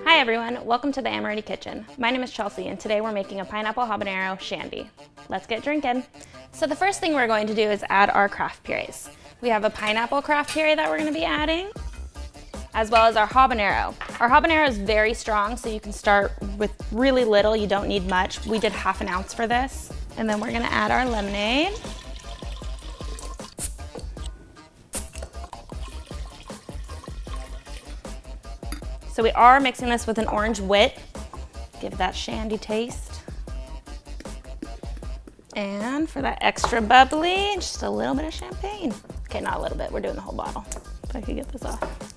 Hi everyone, welcome to the Amoretti kitchen. My name is Chelsea and today we're making a pineapple habanero shandy. Let's get drinking. So the first thing we're going to do is add our craft purees. We have a pineapple craft puree that we're going to be adding, as well as our habanero. Our habanero is very strong, so you can start with really little. You don't need much. We did ½ an ounce for this. And then we're going to add our lemonade. So we are mixing this with an orange wit. Give that shandy taste. And for that extra bubbly, just a little bit of champagne. Okay, not a little bit, we're doing the whole bottle. If I could get this off.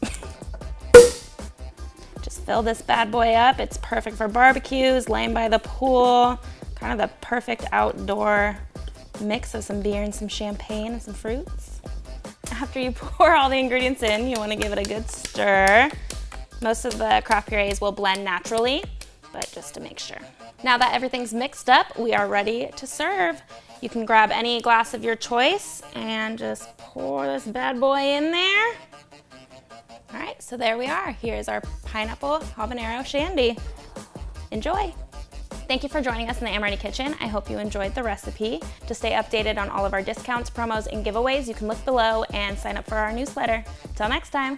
Just fill this bad boy up. It's perfect for barbecues, laying by the pool, kind of the perfect outdoor mix of some beer and some champagne and some fruits. After you pour all the ingredients in, you want to give it a good stir. Most of the craft purees will blend naturally, but just to make sure. Now that everything's mixed up, we are ready to serve. You can grab any glass of your choice and just pour this bad boy in there. All right, so there we are. Here's our pineapple habanero shandy. Enjoy. Thank you for joining us in the Amoretti kitchen. I hope you enjoyed the recipe. To stay updated on all of our discounts, promos, and giveaways, you can look below and sign up for our newsletter. Till next time.